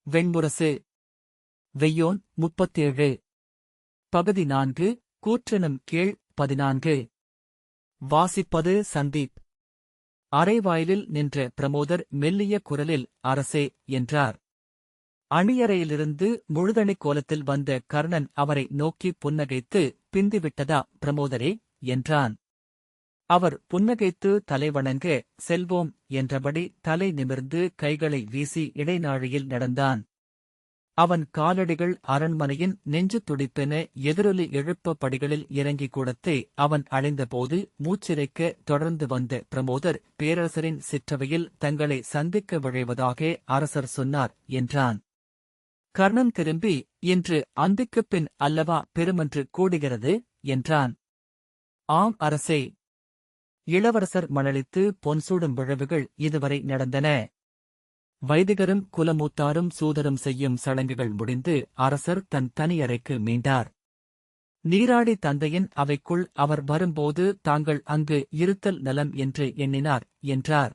வெண்முரசு. வெய்யோன் 37. பகுதி 4. கூற்றெனும் கீழ் 14. வாசிப்பது சந்தீப். அறைவாயிலில் நின்ற பிரமோதர் மெல்லிய குரலில் அரசே என்றார். அணியறையிலிருந்து முழுதணிக் கோலத்தில் வந்த கர்ணன் அவரை நோக்கி புன்னகைத்து, பிந்திவிட்டதா பிரமோதரே என்றான். அவர் புன்னகைத்து தலைவணங்க, செல்வோம் என்றபடி தலை நிமிர்ந்து கைகளை வீசி இடைநாழியில் நடந்தான். அவன் காலடிகள் அரண்மனையின் நெஞ்சு துடிப்பென எதிரொலி எழுப்ப படிகளில் இறங்கி கூடத்தை அவன் அடைந்தபோது மூச்சிறைக்க தொடர்ந்து வந்த பிரமோதர், பேரரசரின் சிற்றவையில் தங்களை சந்திக்க விழைவதாக அரசர் சொன்னார் என்றான். கர்ணன் திரும்பி, இன்று அந்திக்குப் பின் அல்லவா பெருமன்று கூடுகிறது என்றான். ஆம் அரசே. இளவரசர் மணலித்து பொன்சூடும் விழவுகள் இதுவரை நடந்தன. வைதிகரும் குலமூத்தாரும் சூதரும் செய்யும் சடங்குகள் முடிந்து அரசர் தன் தனியறைக்கு மீண்டார். நீராடி தந்தையின் அவைக்குள் அவர் வரும்போது தாங்கள் அங்கு இருத்தல் நலம் என்று எண்ணினார் என்றார்.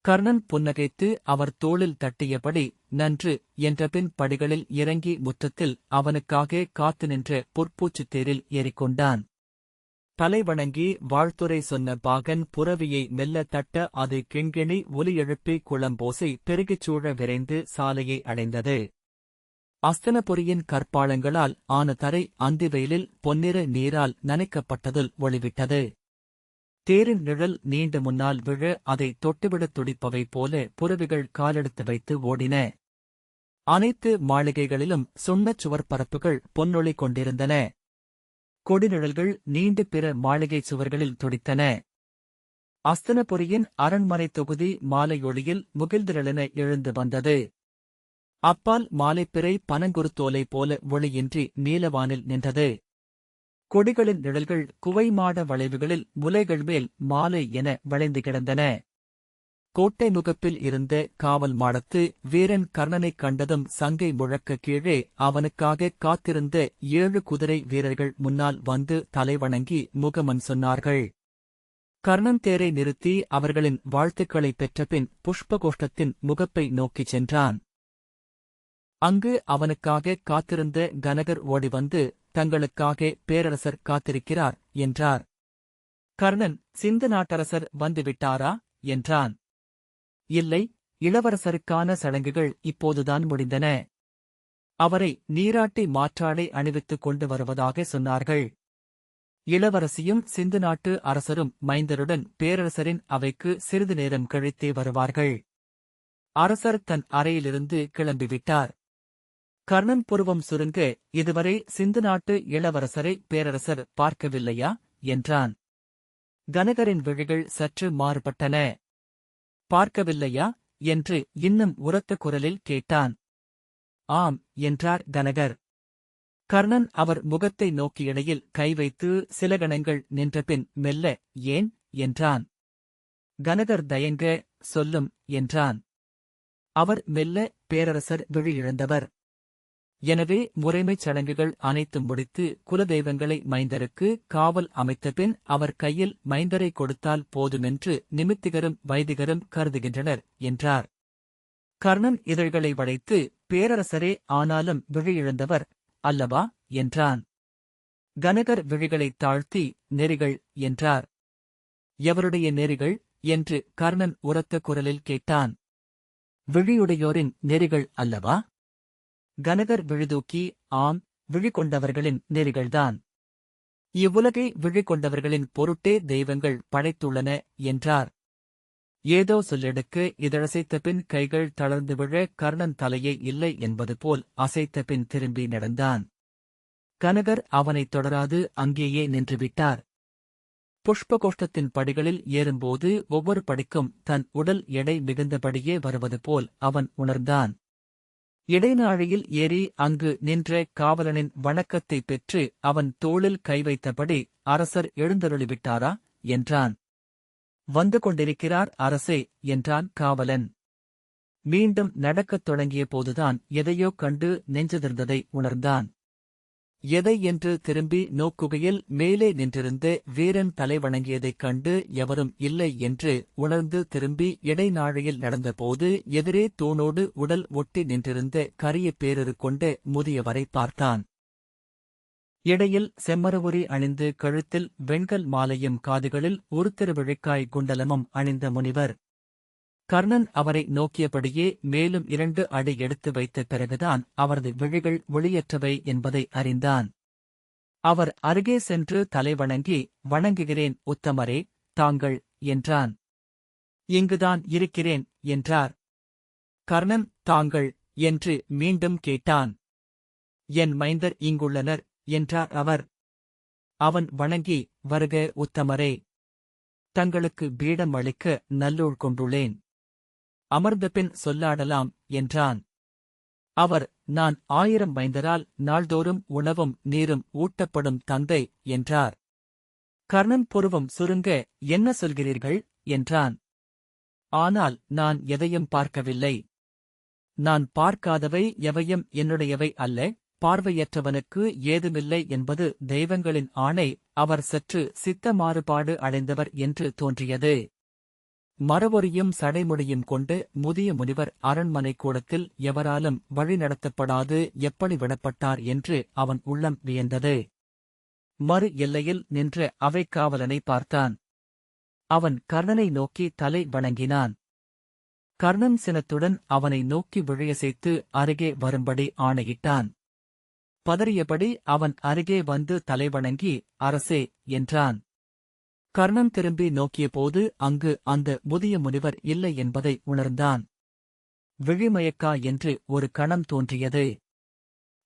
கர்ணன் புன்னகைத்து அவர் தோளில் தட்டியபடி, நன்று என்றபின் படிகளில் இறங்கி முற்றத்தில் அவனுக்காக காத்து நின்ற பொற்பூச்சுத் தேரில் ஏறிக்கொண்டான். தலைவணங்கி வாழ்த்துரை சொன்ன பாகன் புரவியை மெல்ல தட்ட அது கிண்கிணி ஒலி எழுப்பி குளம்போசை பெருகிச் சூழ விரைந்து சாலையை அடைந்தது. அஸ்தனபுரியின் கற்பாளங்களால் ஆன தரை அந்திவெயிலில் பொன்னிற நீரால் நனைக்கப்பட்டதில் ஒளிவிட்டது. தேரின் நிழல் நீண்ட முன்னால் விழ அதை தொட்டுவிடத் துடிப்பவை போல புரவிகள் காலெடுத்து வைத்து ஓடின. அனைத்து மாளிகைகளிலும் சுண்ணச் சுவர்பரப்புகள் பொன்னொளி கொண்டிருந்தன. கொடிநிழல்கள் நீண்டு பிற மாளிகை சுவர்களில் துடித்தன. அஸ்தனபுரியின் அரண்மனை தொகுதி மாலையொளியில் முகில்திரளென எழுந்து வந்தது. அப்பால் மாலைப்பிறை பனங்குருத்தோலை போல ஒளியின்றி நீலவானில் நின்றது. கொடிகளின் நிழல்கள் குவைமாட வளைவுகளில் முலைகள் மேல் மாலை என வளைந்து கிடந்தன. கோட்டை முகப்பில் இருந்த காவல் மாடத்து வீரன் கர்ணனைக் கண்டதும் சங்கை முழக்க கீழே அவனுக்காக காத்திருந்த 7 குதிரை வீரர்கள் முன்னால் வந்து தலைவணங்கி முகமன் சொன்னார்கள். கர்ணன் தேரை நிறுத்தி அவர்களின் வாழ்த்துக்களைப் பெற்றபின் புஷ்பகோஷ்டத்தின் முகப்பை நோக்கிச் சென்றான். அங்கு அவனுக்காக காத்திருந்த கனகர் ஓடிவந்து, தங்களுக்காக பேரரசர் காத்திருக்கிறார் என்றார். கர்ணன், சிந்து நாட்டரசர் வந்துவிட்டாரா என்றான். இல்லை, இளவரசருக்கான சடங்குகள் இப்போதுதான் முடிந்தன. அவரை நீராட்டி மாற்றாடை அணிவித்துக் கொண்டு வருவதாக சொன்னார்கள். இளவரசியும் சிந்து நாட்டு அரசரும் மைந்தருடன் பேரரசரின் அவைக்கு சிறிது நேரம் கழித்தே வருவார்கள். அரசர் தன் அறையிலிருந்து கிளம்பிவிட்டார். கர்ணன் புருவம் சுருங்க, இதுவரை சிந்து நாட்டு இளவரசரை பேரரசர் பார்க்கவில்லையா என்றான். கனகரின் விழிகள் சற்று மாறுபட்டன. பார்க்கவில்லையா என்று இன்னும் உரத்த குரலில் கேட்டான். ஆம் என்றார் கனகர். கர்ணன் அவர் முகத்தை நோக்கி இடையில் கை வைத்து சில கணங்கள் நின்றபின் மெல்ல, ஏன் என்றான். கனகர் தயங்க, சொல்லும் என்றான். அவர் மெல்ல, பேரரசர் விழியிழந்தவர். எனவே முறைமைச் சடங்குகள் அனைத்தும் முடித்து குலதெய்வங்களை மைந்தருக்கு காவல் அமைத்தபின் அவர் கையில் மைந்தரை கொடுத்தால் போதுமென்று நிமித்திகரும் வைதிகரும் கருதுகின்றனர் என்றார். கர்ணன் இதழ்களை வளைத்து, பேரரசரே ஆனாலும் விழியிழந்தவர் அல்லவா என்றான். கனகர் விழிகளைத் தாழ்த்தி, நெறிகள் என்றார். எவருடைய நெறிகள் என்று கர்ணன் உரத்த குரலில் கேட்டான். விழியுடையோரின் நெறிகள் அல்லவா? கனகர் விழிதூக்கி, ஆம், விழிகொண்டவர்களின் நெறிகள்தான். இவ்வுலகை விழிகொண்டவர்களின் பொருட்டே தெய்வங்கள் படைத்துள்ளன என்றார். ஏதோ சொல்லெடுக்க இதழசைத்தபின் கைகள் தளர்ந்து விழ கர்ணன் தலையை இல்லை என்பது போல் அசைத்தபின் திரும்பி நடந்தான். கனகர் அவனைத் தொடராது அங்கேயே நின்றுவிட்டார். புஷ்பகோஷ்டத்தின் படிகளில் ஏறும்போது ஒவ்வொரு படிக்கும் தன் உடல் எடை மிகுந்தபடியே வருவது போல் அவன் உணர்ந்தான். இடைநாழியில் ஏறி அங்கு நின்ற காவலனின் வணக்கத்தைப் பெற்று அவன் தோளில் கை வைத்தபடி, அரசர் எழுந்தருளிவிட்டாரா என்றான். வந்து கொண்டிருக்கிறார் அரசே என்றான் காவலன். மீண்டும் நடக்கத் தொடங்கிய போதுதான் எதையோ கண்டு நெஞ்சதிர்ந்ததை உணர்ந்தான். எதை என்று திரும்பி நோக்குகையில் மேலே நின்றிருந்த வீரன் தலைவணங்கியதைக் கண்டு எவரும் இல்லை என்று உணர்ந்து திரும்பி இடைநாழியில் நடந்தபோது எதிரே தூணோடு உடல் ஒட்டி நின்றிருந்த கரிய பேரரு கொண்ட முதியவரை பார்த்தான். இடையில் செம்மரவுரி அணிந்து கழுத்தில் வெண்கல் மாலையும் காதுகளில் ஒரு திருவிழிக்காய் குண்டலமும் அணிந்த முனிவர். கர்ணன் அவரை நோக்கியபடியே மேலும் 2 அடி எடுத்து வைத்த பிறகுதான் அவரது விழிகள் ஒளியற்றவை என்பதை அறிந்தான். அவர் அருகே சென்று தலைவணங்கி, "வணங்குகிறேன் உத்தமரே, தாங்கள்" என்றான். "இங்குதான் இருக்கிறேன்" என்றார். கர்ணன் "தாங்கள்" என்று மீண்டும் கேட்டான். "என் மைந்தர் இங்குள்ளனர்" என்றார் அவர். அவன் வணங்கி, "வருக உத்தமரே, தங்களுக்கு பீடம் அளிக்க நல்லூழ் கொண்டுள்ளேன். அமர்ந்தபின் சொல்லாடலாம்" என்றான். அவர், "நான் 1000 மைந்தரால் நாள்தோறும் உணவும் நீரும் ஊட்டப்படும் தந்தை" என்றார். கர்ணன் புருவம் சுருங்க, "என்ன சொல்கிறீர்கள்" என்றான். "ஆனால் நான் எதையும் பார்க்கவில்லை. நான் பார்க்காதவை எவையும் என்னுடையவை அல்ல. பார்வையற்றவனுக்கு ஏதுமில்லை என்பது தெய்வங்களின் ஆணை." அவர் சற்று சித்த மாறுபாடு அடைந்தவர் என்று தோன்றியது. மரவொரியும் சடைமுடியும் கொண்டு முதிய முனிவர் அரண்மனை கூடத்தில் எவராலும் வழிநடத்தப்படாது எப்படி விடப்பட்டார் என்று அவன் உள்ளம் வியந்தது. மறு எல்லையில் நின்ற அவைக்காவலனை பார்த்தான். அவன் கர்ணனை நோக்கி தலை வணங்கினான். கர்ணன் சினத்துடன் அவனை நோக்கி விழையசைத்து அருகே வரும்படி ஆணையிட்டான். பதறியபடி அவன் அருகே வந்து தலைவணங்கி, "அரசே" என்றான். கர்ணன் திரும்பி நோக்கியபோது அங்கு அந்த முதிய முனிவர் இல்லை என்பதை உணர்ந்தான். விழிமயக்கா என்று ஒரு கணம் தோன்றியது.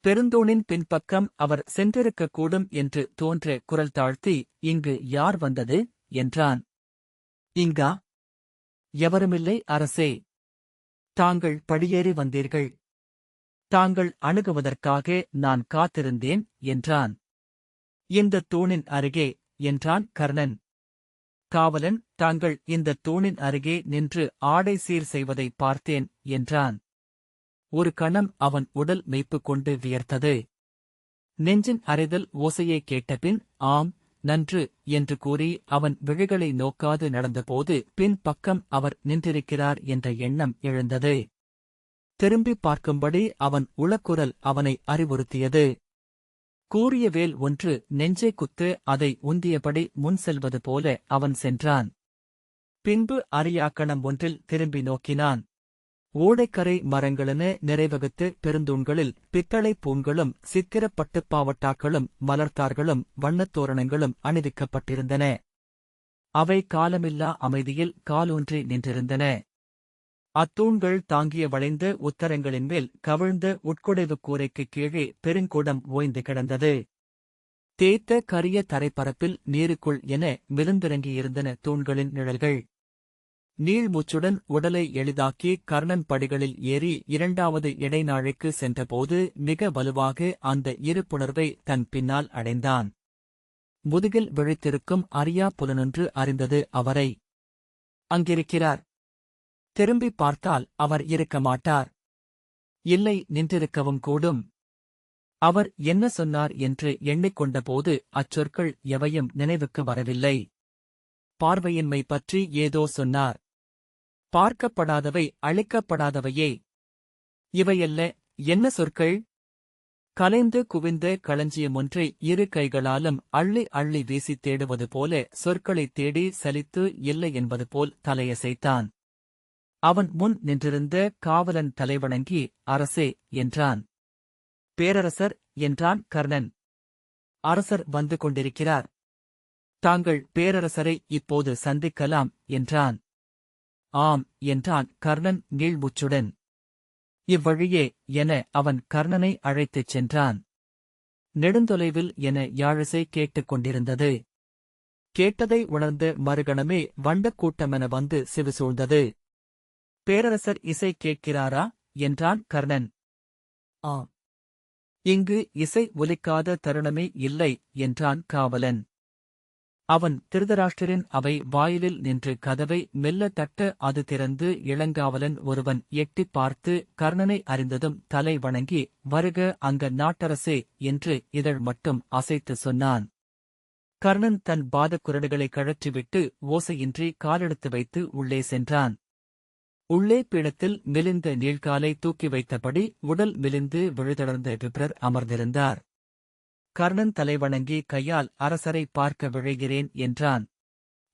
பெருந்தூணின் பின்பக்கம் அவர் சென்றிருக்கக்கூடும் என்று தோன்ற குரல் தாழ்த்தி, "இங்கு யார் வந்தது" என்றான். "இங்கா? எவருமில்லை அரசே. தாங்கள் படியேறி வந்தீர்கள். தாங்கள் அணுகுவதற்காக நான் காத்திருந்தேன்" என்றான். "இந்த தூணின் அருகே" என்றான் கர்ணன். காவலன், "தாங்கள் இந்த தூணின் அருகே நின்று ஆடை சீர் செய்வதை பார்த்தேன்" என்றான். ஒரு கணம் அவன் உடல் மெய்ப்பு கொண்டு வியர்த்தது. நெஞ்சின் அறைதல் ஓசையை கேட்டபின், "ஆம், நன்று" என்று கூறி அவன் விழிகளை நோக்காது நடந்தபோது பின் பக்கம் அவர் நின்றிருக்கிறார் என்ற எண்ணம் எழுந்தது. திரும்பி பார்க்கும்படி அவன் உளக்குரல் அவனை அறிவுறுத்தியது. கூரிய வேல் ஒன்று நெஞ்சை குத்து அதை உந்தியபடி முன் செல்வது போல அவன் சென்றான். பின்பு அரியாக்கணம் ஒன்றில் திரும்பி நோக்கினான். ஓடைக்கரை மரங்களென நிறைவகுத்து பெருந்தூண்களில் பித்தளைப் பூண்களும் சித்திரப் பட்டுப் பாவட்டாக்களும் மலர்த்தார்களும் வண்ணத்தோரணங்களும் அணிவிக்கப்பட்டிருந்தன. அவை காலமில்லா அமைதியில் காலூன்றி நின்றிருந்தன. அத்தூண்கள் தாங்கிய வளைந்த உத்தரங்களின் மேல் கவிழ்ந்த உட்குடைவுக் கூரைக்குக் கீழே பெருங்குடம் ஓய்ந்து கிடந்தது. தேய்த்த கரிய தரைப்பரப்பில் நீருக்குள் என மிதந்திறங்கியிருந்தன தூண்களின் நிழல்கள். நீள்மூச்சுடன் உடலை எளிதாக்கி கர்ணன் படிகளில் ஏறி 2வது இடைநாழைக்கு சென்றபோது மிக வலுவாக அந்த இருப்புணர்வை தன் பின்னால் அடைந்தான். முதுகில் விழித்திருக்கும் அரியா புலனொன்று அறிந்தது அவரை. "அங்கிருக்கிறார். திரும்பி பார்த்தால் அவர் இருக்க மாட்டார். இல்லை, நின்றிருக்கவும் கூடும்." அவர் என்ன சொன்னார் என்று எண்ணிக்கொண்டபோது அச்சொற்கள் எவையும் நினைவுக்கு வரவில்லை. பார்வையின்மை பற்றி ஏதோ சொன்னார். பார்க்கப்படாதவை அழிக்கப்படாதவையே. இவையல்ல, என்ன சொற்கள்? கலைந்து குவிந்த களஞ்சியமொன்றை 2 கைகளாலும் அள்ளி அள்ளி வீசித் தேடுவது போல சொற்களைத் தேடி சலித்து இல்லை என்பது போல் தலையசைத்தான். அவன் முன் நின்றிருந்த காவலன் தலைவணங்கி, "அரசே" என்றான். "பேரரசர்" என்றான் கர்ணன். "அரசர் வந்து கொண்டிருக்கிறார். தாங்கள் பேரரசரை இப்போது சந்திக்கலாம்" என்றான். "ஆம்" என்றான் கர்ணன் நீள்மூச்சுடன். "இவ்வழியே" என அவன் கர்ணனை அழைத்துச் சென்றான். நெடுந்தொலைவில் என யாழிசை கேட்டுக் கொண்டிருந்தது. கேட்டதை உணர்ந்த மறுகணமே வண்டக் கூட்டமென வந்து சிவிசூழ்ந்தது. "பேரரசர் இசை கேட்கிறாரா?" என்றான் கர்ணன். "ஆம். இங்கு இசை ஒலிக்காத தருணமே இல்லை" என்றான் காவலன். அவன் திருதராஷ்டிரன் அவை வாயிலில் நின்று கதவை மெல்ல தட்ட அது திறந்து இளங்காவலன் ஒருவன் எட்டிப் பார்த்து கர்ணனை அறிந்ததும் தலை வணங்கி வருக அங்க நாட்டரசே என்று இதழ் மட்டும் அசைத்து சொன்னான். கர்ணன் தன் பாதக்குரடுகளை கழற்றிவிட்டு ஓசையின்றி காலெடுத்து வைத்து உள்ளே சென்றான். உள்ளே பீடத்தில் மெலிந்த நீள்காலை தூக்கி வைத்தபடி உடல் மெலிந்து விழுதளர்ந்த விப்ரர் அமர்ந்திருந்தார். கர்ணன் தலைவணங்கி கையால் அரசரை பார்க்க விழைகிறேன் என்றான்.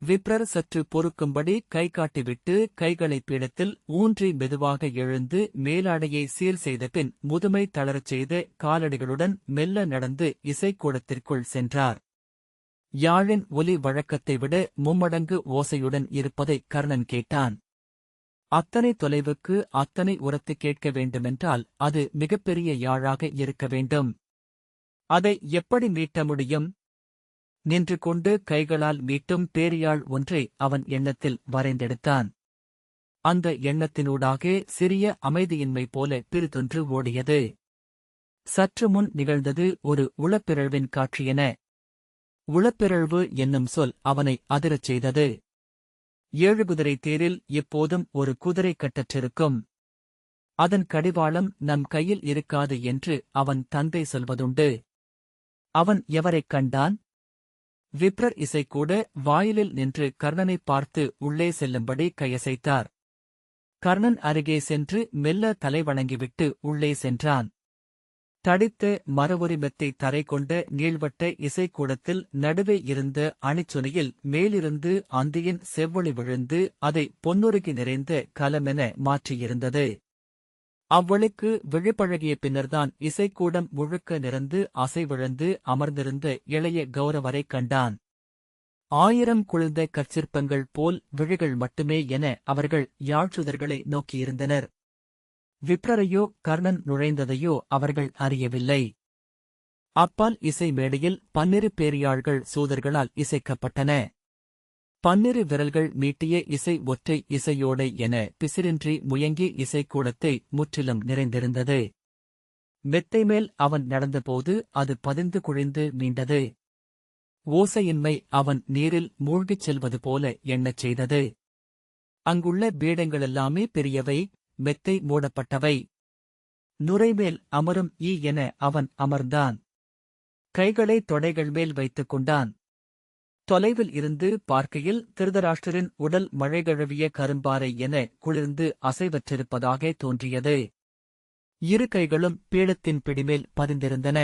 விப்ரர் சற்று பொறுக்கும்படி கை காட்டிவிட்டு கைகளை பீடத்தில் ஊன்றி மெதுவாக எழுந்து மேலாடையை சீர் செய்தபின் முதுமை தளரச் செய்த காலடிகளுடன் மெல்ல நடந்து இசைக்கூடத்திற்குள் சென்றார். யாழின் ஒலி வழக்கத்தை விட மும்மடங்கு ஓசையுடன் இருப்பதை கர்ணன் கேட்டான். அத்தனை தொலைவுக்கு அத்தனை உரத்து கேட்க வேண்டுமென்றால் அது மிகப்பெரிய யாழாக இருக்க வேண்டும். அதை எப்படி மீட்ட முடியும்? நின்று கொண்டு கைகளால் மீட்டும் பேரியாழ் ஒன்றை அவன் எண்ணத்தில் வரைந்தெடுத்தான். அந்த எண்ணத்தினூடாக சிறிய அமைதியின்மை போல பிரிதொன்று ஓடியது. சற்று முன் நிகழ்ந்தது ஒரு உளப்பிறழ்வின் காட்சியென. உளப்பிறழ்வு என்னும் சொல் அவனை அதிரச் செய்தது. 7 குதிரை தேரில் எப்போதும் ஒரு குதிரை கட்டற்றிருக்கும். அதன் கடிவாளம் நம் கையில் இருக்காது என்று அவன் தந்தை சொல்வதுண்டு. அவன் எவரைக் கண்டான்? விப்ரர் இசைக்கூட வாயிலில் நின்று கர்ணனைப் பார்த்து உள்ளே செல்லும்படி கையசைத்தார். கர்ணன் அருகே சென்று மெல்ல தலைவணங்கிவிட்டு உள்ளே சென்றான். தடித்த மரவொரி மெத்தை தரை கொண்ட நீள்வட்ட இசைக்கூடத்தில் நடுவே இருந்த அணிச்சுனையில் மேலிருந்து அந்தியின் செவ்வொளி விழுந்து அதை பொன்னுருகி நிறைந்த கலமென மாற்றியிருந்தது. அவ்வொளிக்கு விழிப்பழகிய பின்னர்தான் இசைக்கூடம் முழுக்க நிறந்து அசைவிழந்து அமர்ந்திருந்த இளைய கௌரவரைக் கண்டான். 1000 குளிர்ந்த கற்சிற்பங்கள் போல் விழிகள் மட்டுமே என அவர்கள் யாழ்ச்சுதர்களை நோக்கியிருந்தனர். விப்ரரையோ கர்ணன் நுழைந்ததையோ அவர்கள் அறியவில்லை. அப்பால் இசை மேடையில் 12 பேரியாழ்கள் சூதர்களால் இசைக்கப்பட்டன. 12 விரல்கள் மீட்டிய இசை ஒற்றை இசையோடை என பிசிறின்றி முயங்கி இசைக்கூடத்தை முற்றிலும் நிறைந்திருந்தது. மெத்தை மேல் அவன் நடந்தபோது அது பதிந்து குழிந்து மீண்டது. ஓசையின்மை அவன் நீரில் மூழ்கிச் செல்வது போல எண்ணச் செய்தது. அங்குள்ள பீடங்களெல்லாமே பெரியவை, மெத்தை மூடப்பட்டவை. நுரைமேல் அமரும் என அவன் அமர்ந்தான். கைகளை தொடைகள் மேல் வைத்துக் கொண்டான். தொலைவில் இருந்து பார்க்கையில் திருதராஷ்டிரன் உடல் மழைகழவிய கரும்பாறை என குளிர்ந்து அசைவற்றிருப்பதாக தோன்றியது. 2 கைகளும் பீடத்தின் பிடிமேல் பதிந்திருந்தன.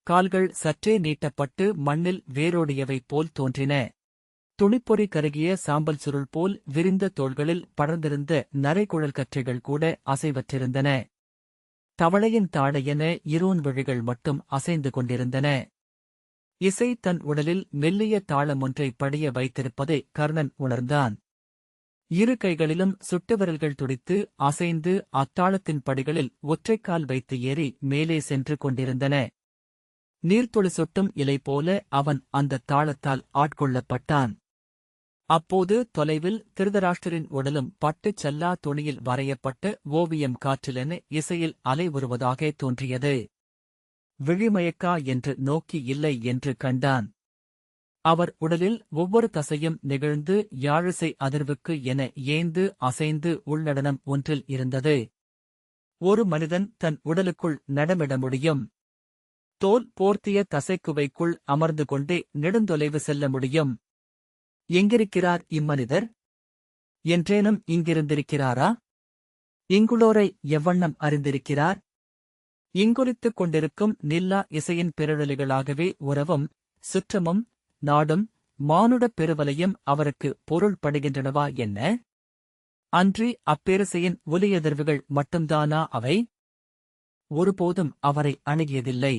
கால்கள் சற்றே நீட்டப்பட்டு மண்ணில் வேரோடியவை போல் தோன்றின. துணிப்பொறி கருகிய சாம்பல் சுருள் போல் விரிந்த தோள்களில் படர்ந்திருந்த நரைக்குழல் கற்றைகள் கூட அசைவற்றிருந்தன. தவளையின் தாடையென இருன் விழிகள் மட்டும் அசைந்து கொண்டிருந்தன. இசை தன் உடலில் மெல்லிய தாளமொன்றை படிய வைத்திருப்பதை கர்ணன் உணர்ந்தான். 2 கைகளிலும் சுட்டுவிரல்கள் துடித்து அசைந்து அத்தாளத்தின் படிகளில் ஒற்றைக்கால் வைத்து ஏறி மேலே சென்று கொண்டிருந்தன. நீர்த்துளி சொட்டும் இலை போல அவன் அந்த தாளத்தால் ஆட்கொள்ளப்பட்டான். அப்போது தொலைவில் திருதராஷ்டிரன் உடலும் பட்டுச் சல்லா துணியில் வரையப்பட்ட ஓவியம் காற்றிலென இசையில் அலை வருவதாக தோன்றியது. விழிமயக்கா என்று நோக்கி இல்லை என்று கண்டான். அவர் உடலில் ஒவ்வொரு தசையும் நெகிழ்ந்து யாழிசை அதிர்வுக்கு என ஏந்து அசைந்து உள்நடனம் ஒன்றில் இருந்தது. ஒரு மனிதன் தன் உடலுக்குள் நடமிட முடியும். தோல் போர்த்திய தசைக்குவைக்குள் அமர்ந்து கொண்டே நெடுந்தொலைவு செல்ல முடியும். எங்கிருக்கிறார் இம்மனிதர்? என்றேனும் இங்கிருந்திருக்கிறாரா? இங்குளோரை எவ்வண்ணம் அறிந்திருக்கிறார்? இங்கொலித்துக் கொண்டிருக்கும் நில்லா இசையின் பெருவெளிகளாகவே உறவும் சுற்றமும் நாடும் மானுடப் பெருவலையும் அவருக்கு பொருள் படுகின்றனவா என்ன? அன்றி அப்பேரிசையின் ஒலியதிர்வுகள் மட்டும்தானா அவை? ஒருபோதும் அவரை அணுகியதில்லை.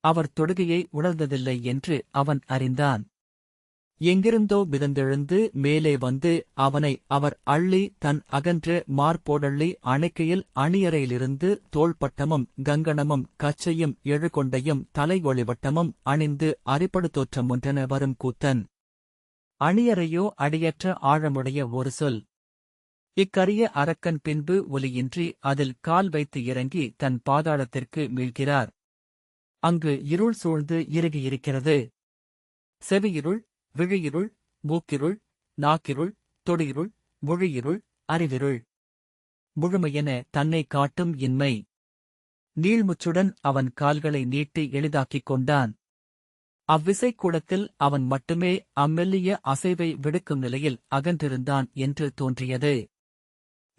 அவர் தொடுகையை உணர்ந்ததில்லை என்று அவன் அறிந்தான். எங்கிருந்தோ மிதந்தெழுந்து மேலே வந்து அவனை அவர் அள்ளி தன் அகன்ற மார்போடள்ளி அணைக்கையில் அணியறையிலிருந்து தோள்பட்டமும் கங்கணமும் கச்சையும் எழுகொண்டையும் தலை ஒளிவட்டமும் அணிந்து அரிபடு தோற்றம் ஒன்றென வரும் கூத்தன். அணியறையோ அடியற்ற ஆழமுடைய ஒரு சொல். இக்கரிய அரக்கன் பின்பு ஒலியின்றி அதில் கால் வைத்து இறங்கி தன் பாதாளத்திற்கு மீள்கிறார். அங்கு இருள் சூழ்ந்து இறுகியிருக்கிறது. செவியிருள், விழியிருள், மூக்கிருள், நாக்கிருள், தொடியிருள், மொழியிருள், அறிவிருள். முழுமையென தன்னை காட்டும் இன்மை. நீள்முச்சுடன் அவன் கால்களை நீட்டி எளிதாக்கிக் கொண்டான். அவ்விசைக்கூடத்தில் அவன் மட்டுமே அம்மெல்லிய அசைவை விடுக்கும் நிலையில் அகன்றிருந்தான் என்று தோன்றியது.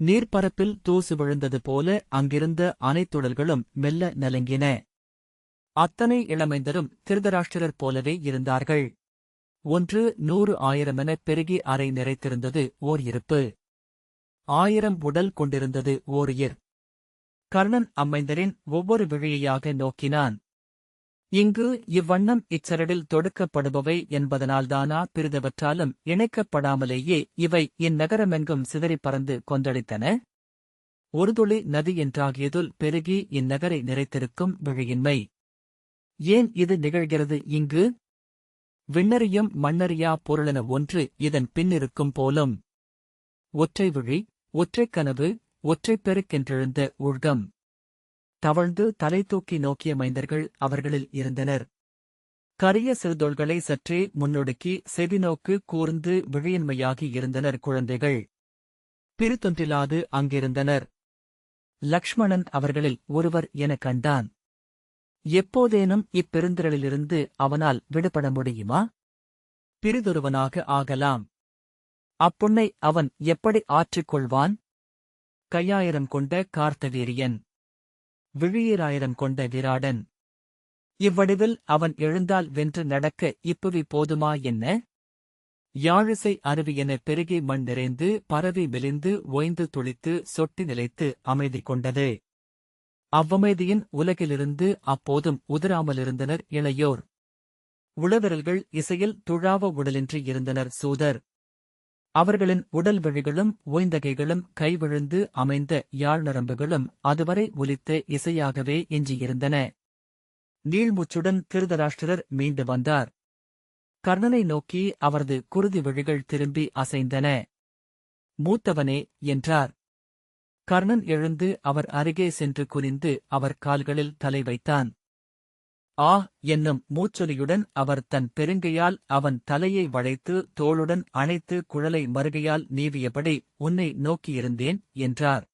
நீர்ப்பரப்பில் தூசு விழுந்தது போல அங்கிருந்த அனைத்துடல்களும் மெல்ல நலங்கின. அத்தனை இளமைந்தரும் திருதராஷ்டிரர் போலவே இருந்தார்கள். 1 100 1000 பெருகி அறை நிறைத்திருந்தது ஓர் இருப்பு. 1000 உடல் கொண்டிருந்தது ஓர் உயிர். கர்ணன் அம்மைந்தரின் ஒவ்வொரு விழியையாக நோக்கினான். இங்கு இவ்வண்ணம் இச்சரடில் தொடுக்கப்படுபவை என்பதனால்தானா பிறிதவற்றாலும் இணைக்கப்படாமலேயே இவை இந்நகரமெங்கும் சிதறிப் பறந்து கொந்தளித்தன? ஒரு துளி நதி என்றாகியதுல் பெருகி இந்நகரை நிறைத்திருக்கும் விழியின்மை. ஏன் இது நிகழ்கிறது இங்கு? விண்ணறியும் மண்ணறியா பொருளென ஒன்று இதன் பின்னிருக்கும் போலும். ஒற்றை விழி, ஒற்றைக் கனவு, ஒற்றைப் பெருக்கென்றெழுந்த உள்கம். தவழ்ந்து தலை தூக்கி நோக்கிய மைந்தர்கள் அவர்களில் இருந்தனர். கரிய சிறுதோள்களை சற்றே முன்னொடுக்கி செவிநோக்கு கூர்ந்து விழியின்மையாகி இருந்தனர் குழந்தைகள். பிரித்தொன்றிலாது அங்கிருந்தனர். லக்ஷ்மணன் அவர்களில் ஒருவர் எனக் கண்டான். எப்போதேனும் இப்பெருந்திரளிலிருந்து அவனால் விடுபட முடியுமா? பிறிதொருவனாக ஆகலாம். அப்புண்ணை அவன் எப்படி ஆற்றிக்கொள்வான்? கையாயிரம் கொண்ட கார்த்தவீரியன், விழியீராயிரம் கொண்ட விராடன். இவ்வடிவில் அவன் எழுந்தால் வென்று நடக்க இப்புவி போதுமா என்ன? யாழிசை அருவி என பெருகி மண் நிறைந்து பரவி மெலிந்து ஓய்ந்து துளித்து சொட்டி நிலைத்து அமைதி கொண்டது. அவ்வமைதியின் உலகிலிருந்து அப்போதும் உதிராமலிருந்தனர் இளையோர். உளவிரல்கள் இசையில் துழாவ உடலின்றி இருந்தனர் சூதர். அவர்களின் உடல் வழிகளும் ஓய்ந்தகைகளும் கைவிழுந்து அமைந்த யாழ் நரம்புகளும் அதுவரை ஒலித்த இசையாகவே எஞ்சியிருந்தன. நீள்முச்சுடன் திருதராஷ்டிரர் மீண்டு வந்தார். கர்ணனை நோக்கி அவரது குருதி விழிகள் திரும்பி அசைந்தன. மூத்தவனே என்றார். கர்ணன் எழுந்து அவர் அருகே சென்று குனிந்து அவர் கால்களில் தலை வைத்தான். ஆ என்னும் மூச்சொலியுடன் அவர் தன் பெருங்கையால் அவன் தலையை வளைத்து தோளுடன் அணைத்து குழலை மறுகையால் நீவியபடி உன்னை நோக்கியிருந்தேன் என்றார்.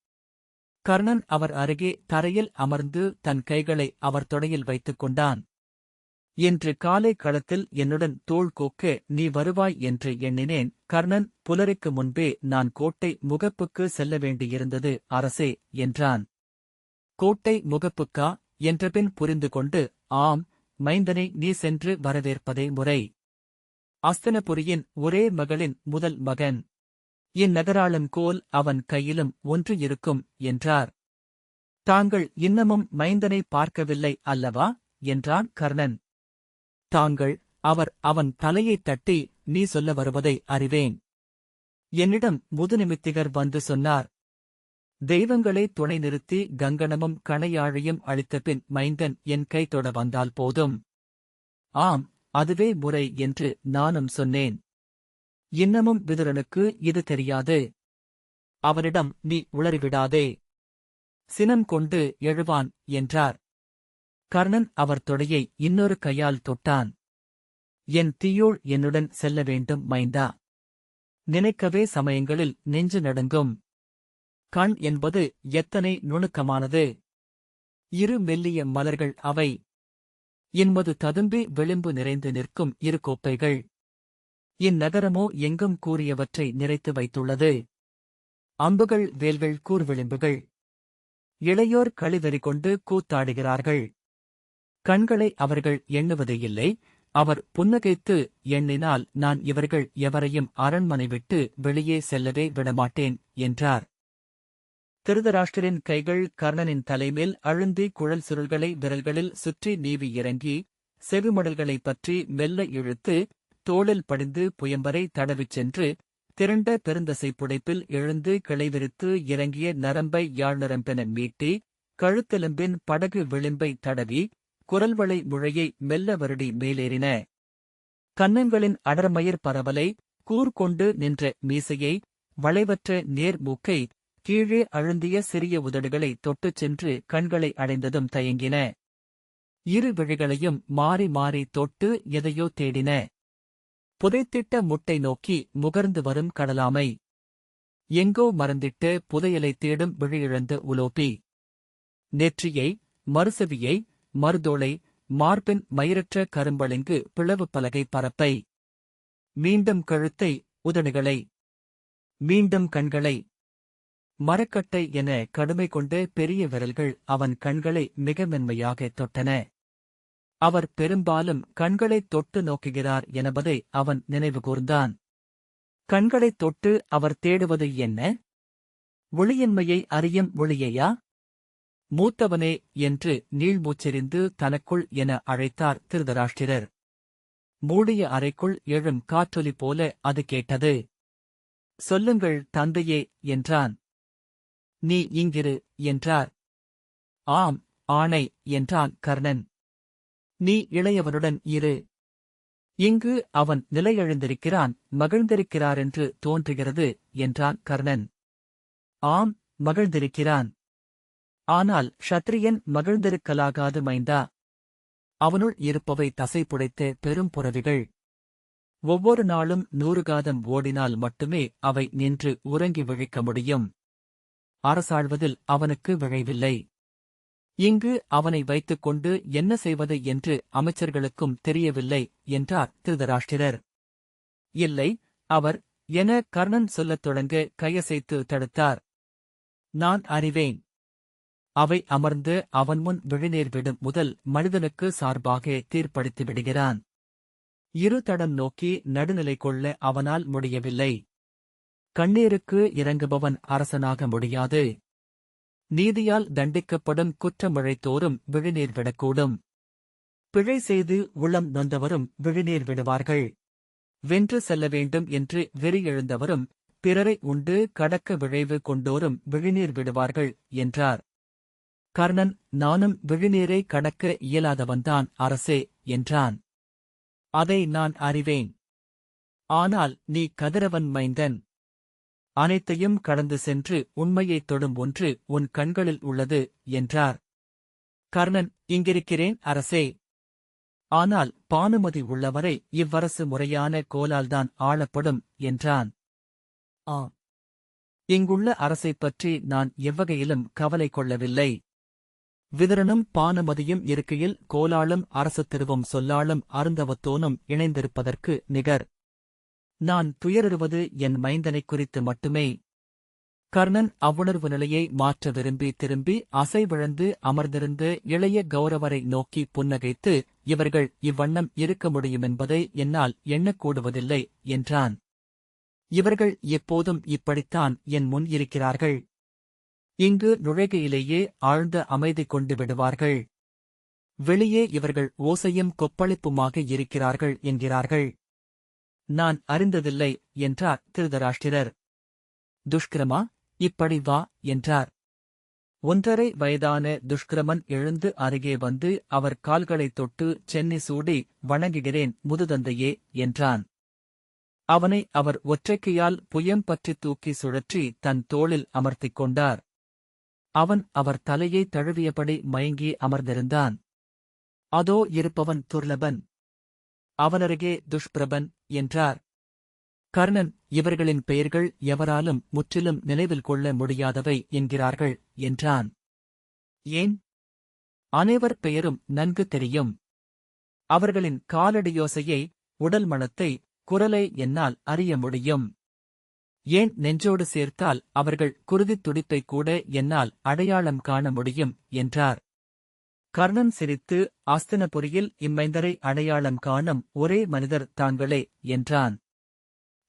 கர்ணன் அவர் அருகே தரையில் அமர்ந்து தன் கைகளை அவர் தொடையில் வைத்துக் கொண்டான். இன்று காலை களத்தில் என்னுடன் தோள் கோக்க நீ வருவாய் என்று எண்ணினேன். கர்ணன், புலருக்கு முன்பே நான் கோட்டை முகப்புக்கு செல்ல வேண்டியிருந்தது அரசே என்றான். கோட்டை முகப்புக்கா என்றபின் புரிந்து கொண்டு, ஆம், மைந்தனை நீ சென்று வரவேற்பதே முறை. அஸ்தினபுரியின் ஒரே மகளின் முதல் மகன். இந்நகராளும் கோல் அவன் கையிலும் ஒன்று இருக்கும் என்றார். தாங்கள் இன்னமும் மைந்தனை பார்க்கவில்லை அல்லவா என்றான் கர்ணன். தாங்கள் அவர் அவன் தலையைத் தட்டி நீ சொல்ல வருவதை அறிவேன். என்னிடம் முதுநிமித்திகர் வந்து சொன்னார். தெய்வங்களை துணை நிறுத்தி கங்கணமும் கணையாழியும் அளித்தபின் மைந்தன் என் கை தொட வந்தால் போதும். ஆம், அதுவே முறை என்று நானும் சொன்னேன். இன்னமும் விதுரனுக்கு இது தெரியாது. அவரிடம் நீ உளறிவிடாதே. சினம் கொண்டு எழுவான் என்றார். கர்ணன் அவர் தொடையை இன்னொரு கையால் தொட்டான். என் தீயோள் என்னுடன் செல்ல வேண்டும் மைந்தா. நினைக்கவே சமயங்களில் நெஞ்சு நடுங்கும். கண் என்பது எத்தனை நுணுக்கமானது. இரு மெல்லிய மலர்கள் அவை. இன்மது ததும்பி விளிம்பு நிறைந்து நிற்கும் இரு கோப்பைகள். இந்நகரமோ எங்கும் கூறியவற்றை நிறைத்து வைத்துள்ளது. அம்புகள் வேல்கள் கூர்விளிம்புகள். இளையோர் களிவெறி கொண்டு கூத்தாடுகிறார்கள். கண்களை அவர்கள் எண்ணுவது இல்லை. அவர் புன்னகைத்து, எண்ணினால் நான் இவர்கள் எவரையும் அரண்மனை விட்டு வெளியே செல்லவே விடமாட்டேன் என்றார். திருதராஷ்டிரின் கைகள் கர்ணனின் தலைமேல் அழுந்தி குழல் சுருள்களை விரல்களில் சுற்றி நீவி இறங்கி செவிமடல்களைப் பற்றி மெல்ல இழுத்து தோளில் படிந்து புயம்பரை தடவிச் சென்று திரண்ட பெருந்தசை புடைப்பில் எழுந்து கிளைவிரித்து இறங்கிய நரம்பை யாழ்நரம்பென மீட்டி கழுத்தெலும்பின் படகு விளிம்பை தடவி குரல்வளை முழையை மெல்ல வருடி மேலேறின. கன்னங்களின் அடர்மயிர் பரவலை, கூர்கொண்டு நின்ற மீசையை, வளைவற்ற நேர் மூக்கை, கீழே அழுந்திய சிறிய உதடுகளை தொட்டுச் சென்று கண்களை அடைந்ததும் தயங்கின. இரு விழிகளையும் மாறி மாறி தொட்டு எதையோ தேடின. புதைத்திட்ட முட்டை நோக்கி முகர்ந்து வரும் கடலாமை. எங்கோ மறந்திட்ட புதையலை தேடும் விழியிழந்த உலோபி. நெற்றியை, மறுசெவியை, மறுதோளை, மார்பின் மயிரற்ற கரும்பளிங்கு பிளவு பலகை பரப்பை. மீண்டும் கழுத்தை, உதடுகளை. மீண்டும் கண்களை. மரக்கட்டை என கடுமை கொண்ட பெரிய விரல்கள் அவன் கண்களை மிக மென்மையாக தொட்டன. அவர் பெரும்பாலும் கண்களைத் தொட்டு நோக்குகிறார் என்பதை அவன் நினைவுகூர்ந்தான். கண்களைத் தொட்டு அவர் தேடுவது என்ன? ஒளியின்மையை அறியும் ஒளியையா? மூத்தவனே என்று நீள்மூச்செறிந்து தனக்குள் என அழைத்தார் திருதராஷ்டிரர். மூடிய அறைக்குள் எழும் காற்றொலி போல அது கேட்டது. சொல்லுங்கள் தந்தையே என்றான். நீ இங்கிரு என்றார். ஆம், ஆணை என்றான் கர்ணன். நீ இளையவனுடன் இரு. இங்கு அவன் நிலையெழுந்திருக்கிறான், மகிழ்ந்திருக்கிறாரென்று தோன்றுகிறது என்றான் கர்ணன். ஆம், மகிழ்ந்திருக்கிறான். ஆனால் க்ஷத்ரியன் மகிழ்ந்திருக்கலாகாது மைந்தா. அவனுள் இருப்பவை தசை புடைத்த பெரும் புரவிகள். ஒவ்வொரு நாளும் 100 காதம் ஓடினால் மட்டுமே அவை நின்று உறங்கி விழிக்க முடியும். அரசாழ்வதில் அவனுக்கு விழைவில்லை. இங்கு அவனை வைத்துக் கொண்டு என்ன செய்வது என்று அமைச்சர்களுக்கும் தெரியவில்லை என்றார் திருதராஷ்டிரர். இல்லை, அவர் என கர்ணன் சொல்லத் தொடங்க கையசைத்து தடுத்தார். நான் அறிவேன். அவை அமர்ந்து அவன் முன் விழிநீர் விடும் முதல் மனிதனுக்கு சார்பாக தீர்ப்பளித்து விடுகிறான். இரு தடம் நோக்கி நடுநிலை கொள்ள அவனால் முடியவில்லை. கண்ணீருக்கு இறங்குபவன் அரசனாக முடியாது. நீதியால் தண்டிக்கப்படும் குற்றமிழைத்தோரும் விழிநீர் விடக்கூடும். பிழை செய்து உளம் நொந்தவரும் விழிநீர் விடுவார்கள். வென்று செல்ல வேண்டும் என்று வெறி எழுந்தவரும் பிறரை உண்டு கடக்க விழைவு கொண்டோரும் விழிநீர் விடுவார்கள் என்றார். கர்ணன், நானும் விழிநீரை கடக்க இயலாதவன்தான் அரசே என்றான். அதை நான் அறிவேன். ஆனால் நீ கதிரவன் மைந்தன். அனைத்தையும் கடந்து சென்று உண்மையைத் தொடும் ஒன்று உன் கண்களில் உள்ளது என்றார். கர்ணன், இங்கிருக்கிறேன் அரசே. ஆனால் பானுமதி உள்ளவரை இவ்வரசு முறையான கோலால்தான் ஆளப்படும் என்றான். இங்குள்ள அரசைப் பற்றி நான் எவ்வகையிலும் கவலை கொள்ளவில்லை. விதுரனும் பானுமதியும் இருக்கையில் கோலாளும் அரசு திருவும் சொல்லாளும் அருந்தவத்தோனும் இணைந்திருப்பதற்கு நிகர். நான் துயருறுவது என் மைந்தனைக் குறித்து மட்டுமே. கர்ணன் அவ்வுணர்வு நிலையை மாற்ற விரும்பி திரும்பி அசைவிழந்து அமர்ந்திருந்த இளைய கௌரவரை நோக்கி புன்னகைத்து, இவர்கள் இவ்வண்ணம் இருக்க முடியுமென்பதை என்னால் எண்ணக்கூடுவதில்லை என்றான். இவர்கள் எப்போதும் இப்படித்தான் என் முன் இருக்கிறார்கள். இங்கு நுழைகையிலேயே ஆழ்ந்த அமைதி கொண்டு விடுவார்கள். வெளியே இவர்கள் ஓசையும் கொப்பளிப்புமாக இருக்கிறார்கள் என்கிறார்கள். நான் அறிந்ததில்லை என்றார் திருதராஷ்டிரர். துஷ்கிரமா, இப்படி வா என்றார். 1.5 வயதான துஷ்கிரமன் எழுந்து அருகே வந்து அவர் கால்களைத் தொட்டு சென்னி சூடி வணங்குகிறேன் முதுதந்தையே என்றான். அவனை அவர் ஒற்றைக்கையால் புயம் பற்றி தூக்கி சுழற்றி தன் தோளில் அமர்த்திக் கொண்டார். அவன் அவர் தலையை தழுவியபடி மயங்கி அமர்ந்திருந்தான். அதோ இருப்பவன் துர்லபன். அவனருகே துஷ்பிரபன் என்றார். கர்ணன், இவர்களின் பெயர்கள் எவராலும் முற்றிலும் நினைவில் கொள்ள முடியாதவை என்கிறார்கள் என்றான். ஏன்? அனைவர் பெயரும் நன்கு தெரியும். அவர்களின் காலடியோசையை, உடல் மணத்தை, குரலை என்னால் அறிய முடியும். ஏன் நெஞ்சோடு சேர்த்தால் அவர்கள் குருதித் துடிப்பைக் கூட என்னால் அடையாளம் காண முடியும் என்றார். கர்ணன் சிரித்து, ஆஸ்தினபுரியில் இம்மைந்தரை அடையாளம் காணும் ஒரே மனிதர் தாங்களே என்றான்.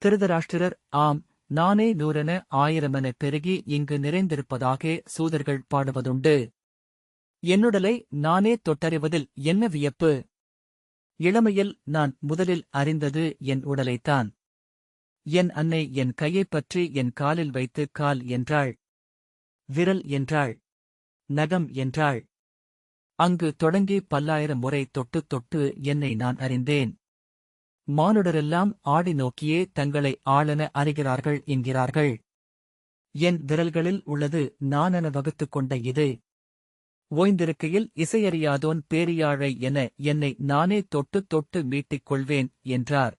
திருதராஷ்டிரர், ஆம், நானே 100 1000 பெருகி இங்கு நிறைந்திருப்பதாக சூதர்கள் பாடுவதுண்டு. என்னுடலை நானே தொட்டறிவதில் என்ன வியப்பு? இளமையில் நான் முதலில் அறிந்தது என் உடலைத்தான். என் அன்னை என் கையைப் பற்றி என் காலில் வைத்து கால் என்றாள். விரல் என்றாள். நகம் என்றாள். அங்கு தொடங்கி 1000 முறை தொட்டு தொட்டு என்னை நான் அறிந்தேன். மானுடரெல்லாம் ஆடி நோக்கியே தங்களை ஆளென அறிகிறார்கள் என்கிறார்கள். என் விரல்களில் உள்ளது நானென வகுத்துக் கொண்ட இது. ஓய்ந்திருக்கையில் இசையறியாதோன் பேரியாழை என என்னை நானே தொட்டு தொட்டு மீட்டிக் கொள்வேன் என்றார்.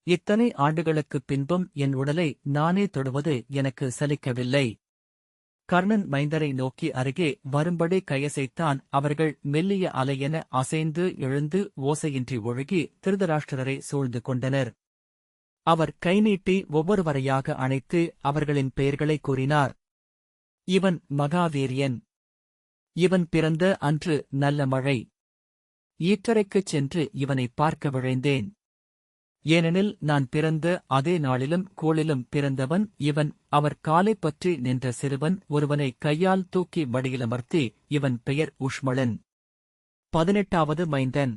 இத்தனை ஆண்டுகளுக்குப் பின்பும் என் உடலை நானே தொடுவது எனக்கு சலிக்கவில்லை. கர்ணன் மைந்தரை நோக்கி அருகே வரும்படி கையசைத்தான். அவர்கள் மெல்லிய அலையென அசைந்து எழுந்து ஓசையின்றி ஒழுகி திருதராஷ்டிரரை சூழ்ந்து கொண்டனர். அவர் கை நீட்டி ஒவ்வொருவரையாக அணைத்து அவர்களின் பெயர்களை கூறினார். இவன் மகாவீரியன். இவன் பிறந்த அன்று நல்ல மழை. ஈற்றரைக்குச் சென்று இவனை பார்க்க விழைந்தேன். ஏனெனில் நான் பிறந்த அதே நாளிலும் கோளிலும் பிறந்தவன் இவன். அவர் காலைப் பற்றி நின்ற சிறுவன் ஒருவனை கையால் தூக்கி மடியிலமர்த்தி, இவன் பெயர் உஷ்மளன். 18வது மைந்தன்.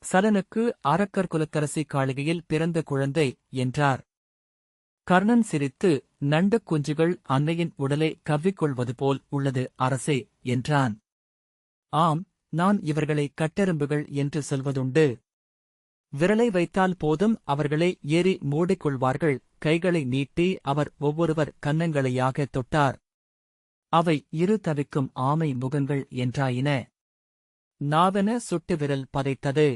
சலனுக்கு அரக்கர் குலத்தரசி காளிகையில் பிறந்த குழந்தை என்றார். கர்ணன் சிரித்து, நண்டுக் குஞ்சுகள் அன்னையின் உடலை கவ்விக்கொள்வது போல் உள்ளது அரசே என்றான். ஆம், நான் இவர்களை கட்டெறும்புகள் என்று சொல்வதுண்டு. விரலை வைத்தால் போதும் அவர்களை ஏறி மூடிக்கொள்வார்கள். கைகளை நீட்டி அவர் ஒவ்வொருவர் கன்னங்களையாக தொட்டார். அவை இரு தவிக்கும் ஆமை முகங்கள் என்றாயின. நாவென சுட்டு விரல் பதைத்தது.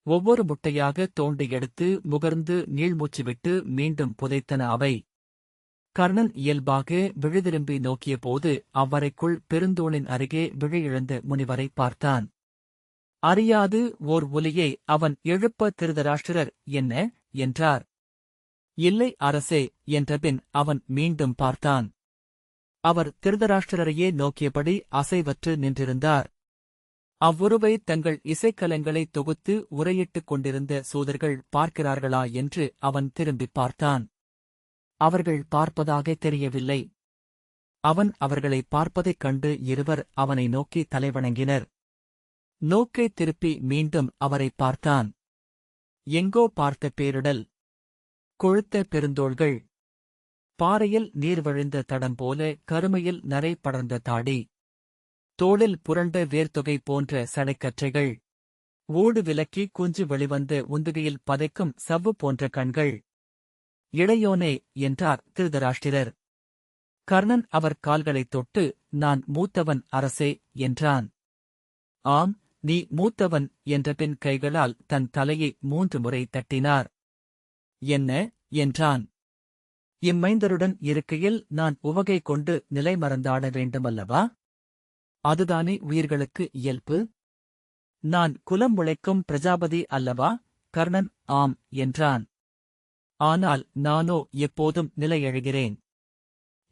ஒவ்வொரு முட்டையாக தோண்டி எடுத்து முகர்ந்து நீள்மூச்சுவிட்டு மீண்டும் புதைத்தன அவை. கர்ணன் இயல்பாக விழிதிரும்பி நோக்கியபோது அவ்வறைக்குள் பெருந்தூணின் அருகே விழியிழந்த முனிவரை பார்த்தான். அறியாது ஓர் ஒலியை அவன் எழுப்ப திருதராஷ்டிரர் என்ன என்றார். இல்லை அரசே என்றபின் அவன் மீண்டும் பார்த்தான். அவர் திருதராஷ்டிரரையே நோக்கியபடி அசைவற்று நின்றிருந்தார். அவ்வுருவை தங்கள் இசைக்கலங்களை தொகுத்து உரையிட்டுக் கொண்டிருந்த சூதர்கள் பார்க்கிறார்களா என்று அவன் திரும்பிப் பார்த்தான். அவர்கள் பார்ப்பதாக தெரியவில்லை. அவன் அவர்களை பார்ப்பதைக் கண்டு இருவர் அவனை நோக்கி தலைவணங்கினர். நோக்கை திருப்பி மீண்டும் அவரை பார்த்தான். எங்கோ பார்த்த பேரிடல். கொழுத்த பெருந்தோள்கள். பாறையில் நீர் வழிந்த தடம் போல கருமையில் நரை படர்ந்த தாடி. தோளில் புரண்ட வேர்த்தொகை போன்ற சடைக்கற்றைகள். ஓடு விலக்கி குஞ்சு வெளிவந்த உந்துகையில் பதைக்கும் சவ்வு போன்ற கண்கள். இளையோனே என்றார் திருதராஷ்டிரர். கர்ணன் அவர் கால்களைத் தொட்டு, நான் மூத்தவன் அரசே என்றான். ஆம், நீ மூத்தவன் என்றபின் கைகளால் தன் தலையை 3 முறை தட்டினார். என்ன என்றான். இம்மைந்தருடன் இருக்கையில் நான் உவகை கொண்டு நிலைமறந்தாட வேண்டுமல்லவா? அதுதானே உயிர்களுக்கு இயல்பு. நான் குலம் உழைக்கும் பிரஜாபதி அல்லவா? கர்ணன் ஆம் என்றான். ஆனால் நானோ எப்போதும் நிலையழுகிறேன்.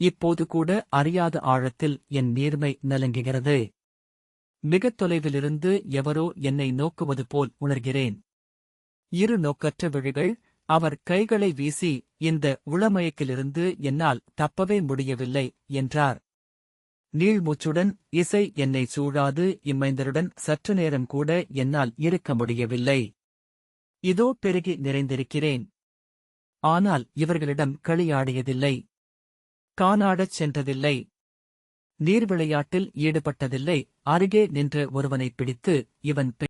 இப்போது கூட அறியாத ஆழத்தில் என் நீர்மை நலங்குகிறது. மிகத் தொலைவிலிருந்து எவரோ என்னை நோக்குவது போல் உணர்கிறேன். இரு நோக்கற்ற விழிகள். அவர் கைகளை வீசி, இந்த உளமயக்கிலிருந்து என்னால் தப்பவே முடியவில்லை என்றார். நீள்மூச்சுடன், இசை என்னை சூழாது இம்மைந்தருடன் சற்று நேரம் கூட என்னால் இருக்க முடியவில்லை. இதோ பெருகி நிறைந்திருக்கிறேன். ஆனால் இவர்களிடம் களியாடியதில்லை. கானாடச் சென்றதில்லை. நீர் விளையாட்டில் ஈடுபட்டதில்லை. அருகே நின்ற ஒருவனைப் பிடித்து, இவன்